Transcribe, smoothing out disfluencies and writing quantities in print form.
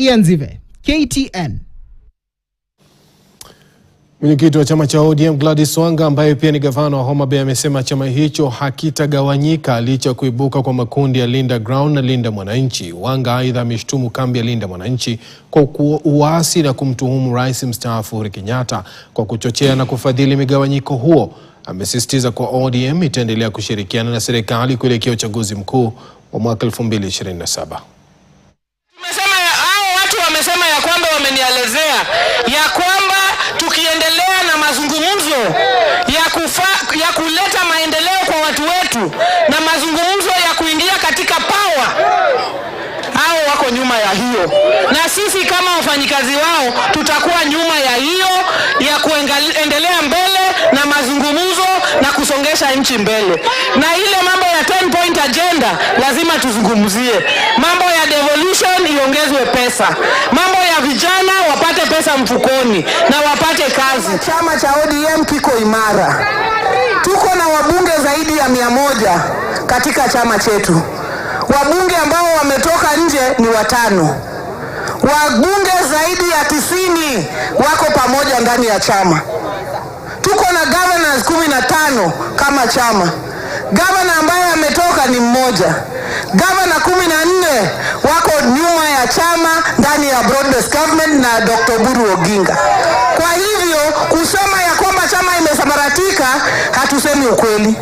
Ian Zive, KTN. Mwenyekiti wa chama cha ODM Gladys Wanga ambaye pia ni gavana wa Homa Bay amesema chama hicho hakitagawanyika licha kuibuka kwa makundi ya Linda Ground na Linda Mwananchi. Wanga aidha ameshtumu kambi ya Linda Mwananchi kwa uasi na kumtuhumu Rais mstaafu Uhuru Kenyatta kwa kuchochea na kufadhili migawanyiko huo. Amesisitiza kwa ODM itaendelea kushirikiana na serikali kuelekea uchaguzi mkuu wa mwaka 2027. Wamesema ya kwamba wamenielezea ya kwamba tukiendelea na mazungumzo ya kuleta maendeleo kwa watu wetu na mazungumzo ya kuingia katika power, hao wako nyuma ya hiyo, na sisi kama wafanyikazi wao tutakuwa nyuma ya hiyo ya kuendelea mbele na mazungumzo na kusongesha nchi mbele. Na ile mambo ya 10-point agenda lazima tuzungumzie. Mambo ya devolution iongezwe pesa. Mambo ya vijana wapate pesa mfukoni na wapate kazi. Chama cha ODM kiko imara. Tuko na wabunge zaidi ya 100 katika chama chetu. Wabunge ambao wametoka nje ni 5. Wabunge zaidi ya 90 wako pamoja ndani ya chama. Tuko na governors 15 kama chama. Governor ambaye ametoka ni mmoja. Governor 14 wako nyuma ya chama ndani ya broad-based government na Dr. Oburu Oginga. Kwa hivyo kusema ya kwamba chama imesambaratika, hatusemi ukweli.